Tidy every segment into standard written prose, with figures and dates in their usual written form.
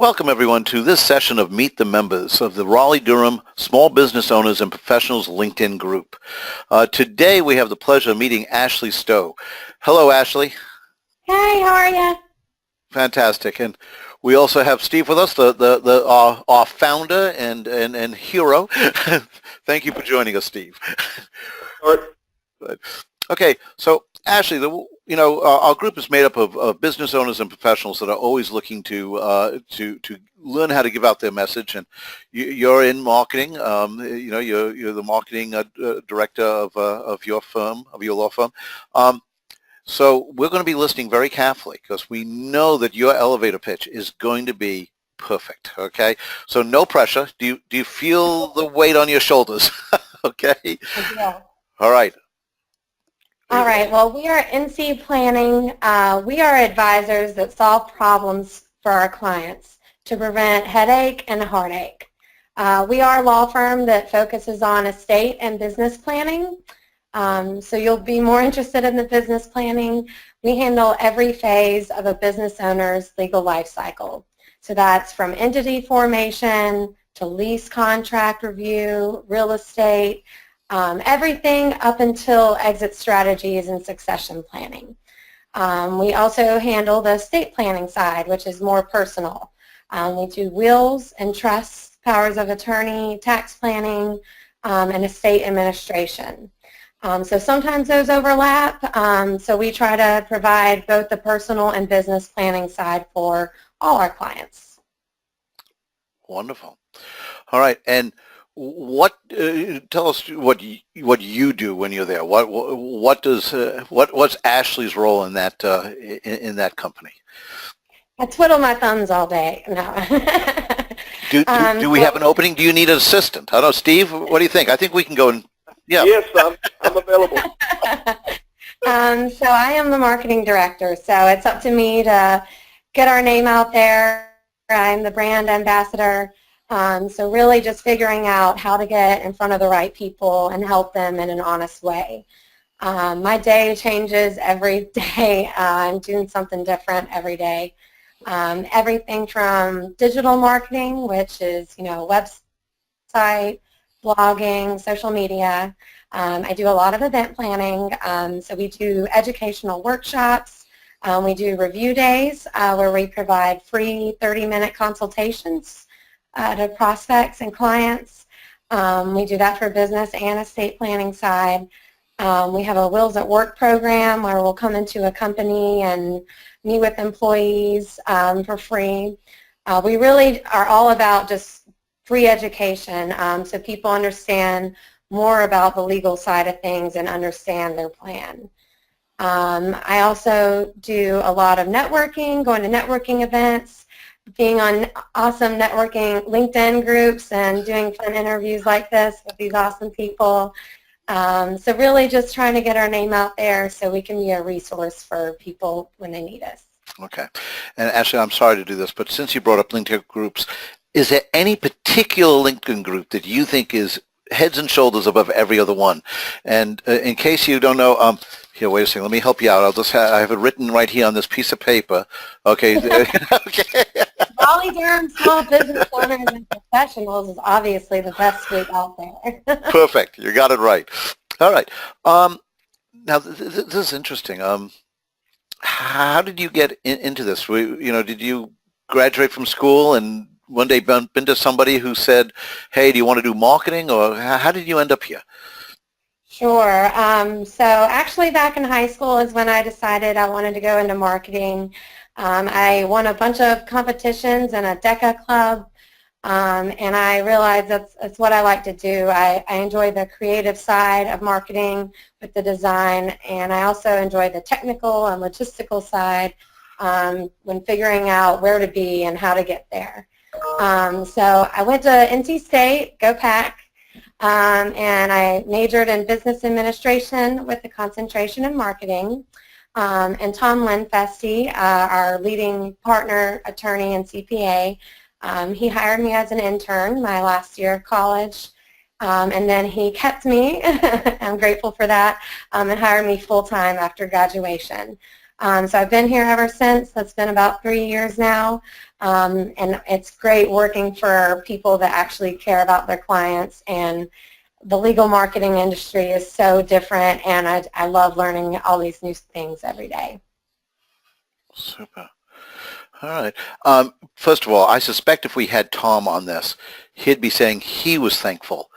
Welcome, everyone, to this session of Meet the Members of the Raleigh Durham Small Business Owners and Professionals LinkedIn Group. Today, we have the pleasure of meeting Ashley Stowe. Hello, Ashley. Hey, how are you? Fantastic. And we also have Steve with us, our founder and hero. Thank you for joining us, Steve. All right. Okay, so Ashley, our group is made up of business owners and professionals that are always looking to learn how to give out their message. And you're in marketing. You're the marketing director of your firm, of your law firm. So we're going to be listening very carefully because we know that your elevator pitch is going to be perfect. Okay, so no pressure. Do you feel the weight on your shoulders? Okay. Yeah. All right. All right. Well, we are NC Planning. We are advisors that solve problems for our clients to prevent headache and heartache. We are a law firm that focuses on estate and business planning. So you'll be more interested in the business planning. We handle every phase of a business owner's legal life cycle. So that's from entity formation to lease contract review, real estate, everything up until exit strategies and succession planning. We also handle the estate planning side, which is more personal. We do wills and trusts, powers of attorney, tax planning, and estate administration. So sometimes those overlap, so we try to provide both the personal and business planning side for all our clients. Wonderful. All right, and tell us what you do when you're there. What's Ashley's role in that company? I twiddle my thumbs all day. No. Do we have an opening? Do you need an assistant? I don't know, Steve. What do you think? I think we can go and yeah. Yes, I'm available. So I am the marketing director. So it's up to me to get our name out there. I'm the brand ambassador. So really just figuring out how to get in front of the right people and help them in an honest way. My day changes every day. I'm doing something different every day. Everything from digital marketing, which is, website, blogging, social media. I do a lot of event planning. So we do educational workshops. We do review days where we provide free 30-minute consultations to prospects and clients. We do that for business and estate planning side. We have a Wills at Work program where we'll come into a company and meet with employees for free. We really are all about just free education so people understand more about the legal side of things and understand their plan. I also do a lot of networking, going to networking events, being on awesome networking LinkedIn groups and doing fun interviews like this with these awesome people. So really just trying to get our name out there so we can be a resource for people when they need us. Okay. And Ashley, I'm sorry to do this, but since you brought up LinkedIn groups, is there any particular LinkedIn group that you think is heads and shoulders above every other one? And in case you don't know, here, wait a second, let me help you out. I have it written right here on this piece of paper. Okay. Okay. Raleigh Durham Small Business Owners and Professionals is obviously the best group out there. Perfect. You got it right. All right. Now, this is interesting. How did you get into this? Did you graduate from school and one day bump into somebody who said, hey, do you want to do marketing? Or how did you end up here? Sure. So actually back in high school is when I decided I wanted to go into marketing. I won a bunch of competitions in a DECA club, and I realized that's what I like to do. I enjoy the creative side of marketing with the design, and I also enjoy the technical and logistical side when figuring out where to be and how to get there. So I went to NC State, go Pack, and I majored in business administration with a concentration in marketing. And Tom Linfesti, our leading partner, attorney, and CPA, he hired me as an intern my last year of college, and then he kept me, I'm grateful for that, and hired me full-time after graduation. So I've been here ever since. That's been about 3 years now. And it's great working for people that actually care about their clients, and the legal marketing industry is so different, and I love learning all these new things every day. Super. All right. First of all, I suspect if we had Tom on this, he'd be saying he was thankful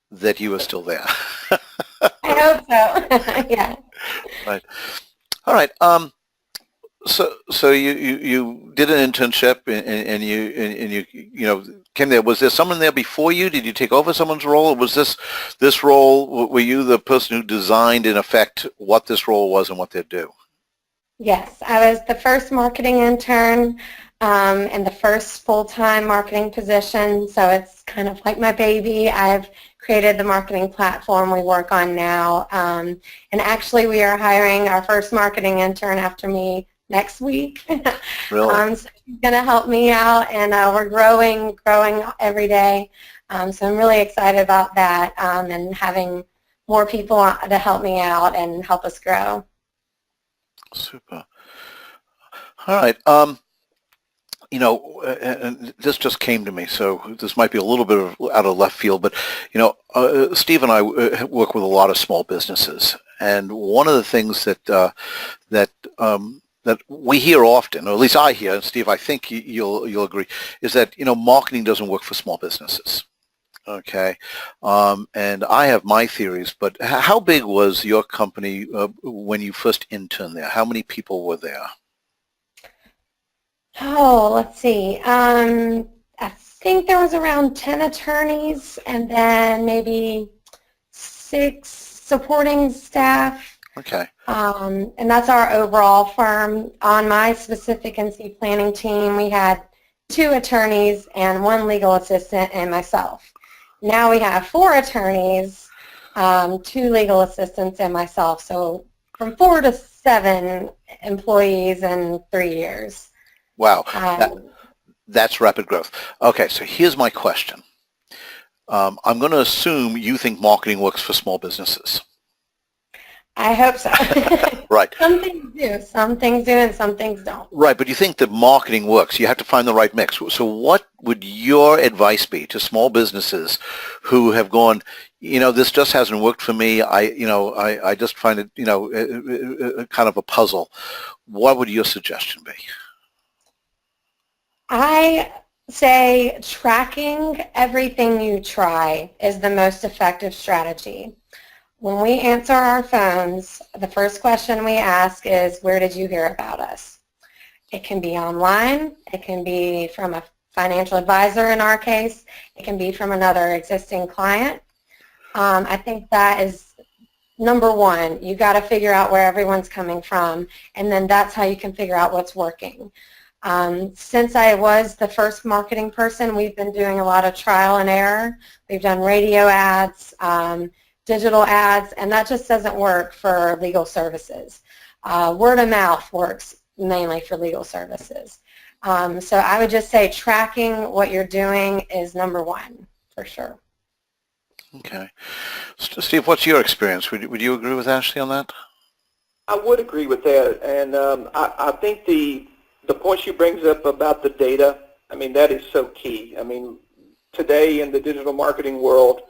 that you were still there. I hope so. Yeah. Right. All right. So you did an internship and you came there. Was there someone there before you? Did you take over someone's role, or was this role? Were you the person who designed in effect what this role was and what they'd do? Yes, I was the first marketing intern and the first full-time marketing position, so it's kind of like my baby. I've created the marketing platform we work on now, and actually we are hiring our first marketing intern after me next week. Really? So she's going to help me out, and we're growing every day. So I'm really excited about that, and having more people to help me out and help us grow. Super. All right. And this just came to me, so this might be a little bit out of left field, but, Steve and I work with a lot of small businesses, and one of the things that we hear often, or at least I hear, and Steve, I think you'll agree, is that, marketing doesn't work for small businesses. Okay, and I have my theories, but how big was your company when you first interned there? How many people were there? Oh, let's see. I think there was around 10 attorneys and then maybe 6 supporting staff. Okay. And that's our overall firm. On my specific NC planning team, we had 2 attorneys and 1 legal assistant and myself. Now we have 4 attorneys, 2 legal assistants, and myself. So from 4 to 7 employees in 3 years. Wow, that's rapid growth. Okay, so here's my question. I'm going to assume you think marketing works for small businesses. I hope so. Right. Some things do, and some things don't. Right, but you think that marketing works. You have to find the right mix. So what would your advice be to small businesses who have gone, this just hasn't worked for me. I just find it, kind of a puzzle. What would your suggestion be? I say tracking everything you try is the most effective strategy. When we answer our phones, the first question we ask is, where did you hear about us? It can be online. It can be from a financial advisor in our case. It can be from another existing client. I think that is number one. You got to figure out where everyone's coming from, and then that's how you can figure out what's working. Since I was the first marketing person, we've been doing a lot of trial and error. We've done radio ads, digital ads, and that just doesn't work for legal services. Word of mouth works mainly for legal services. So I would just say tracking what you're doing is number one, for sure. Okay. Steve, what's your experience? Would you agree with Ashley on that? I would agree with that, and I think the point she brings up about the data, that is so key. Today in the digital marketing world,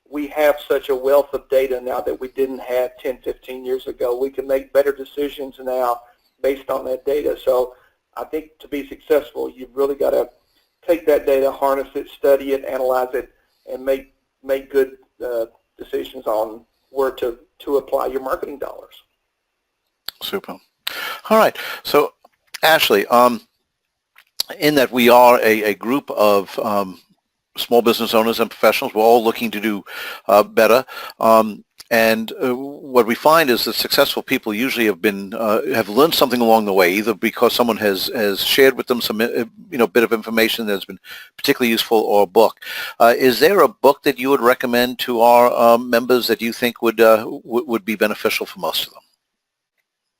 we have such a wealth of data now that we didn't have 10, 15 years ago. We can make better decisions now based on that data. So I think to be successful, you've really got to take that data, harness it, study it, analyze it, and make good decisions on where to apply your marketing dollars. Super. All right. So, Ashley, in that we are a group of small business owners and professionals, we're all looking to do better. And what we find is that successful people usually have learned something along the way, either because someone has shared with them some bit of information that's been particularly useful, or a book. Is there a book that you would recommend to our members that you think would be beneficial for most of them?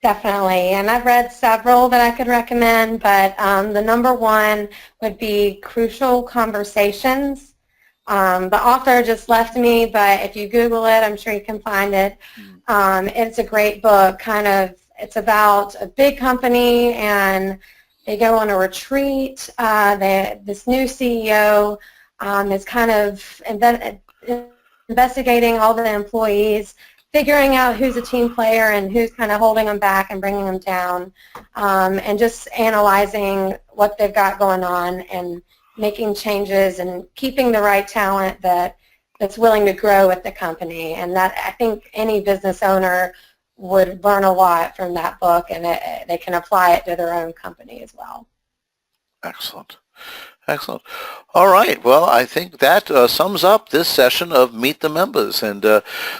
Definitely, and I've read several that I could recommend, but the number one would be Crucial Conversations. The author just left me, but if you Google it, I'm sure you can find it. It's a great book. it's about a big company, and they go on a retreat. This new CEO is kind of investigating all the employees, figuring out who's a team player and who's kind of holding them back and bringing them down, and just analyzing what they've got going on and making changes and keeping the right talent that's willing to grow with the company. And that, I think any business owner would learn a lot from that book, and they can apply it to their own company as well. Excellent. Excellent. All right. Well, I think that sums up this session of Meet the Members. And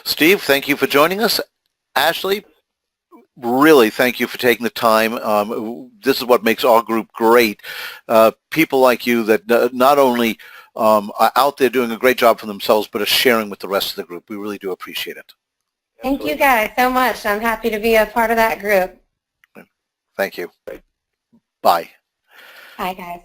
Steve, thank you for joining us. Ashley, really thank you for taking the time. This is what makes our group great. People like you that not only are out there doing a great job for themselves, but are sharing with the rest of the group. We really do appreciate it. Thank you guys so much. I'm happy to be a part of that group. Thank you. Bye. Bye, guys.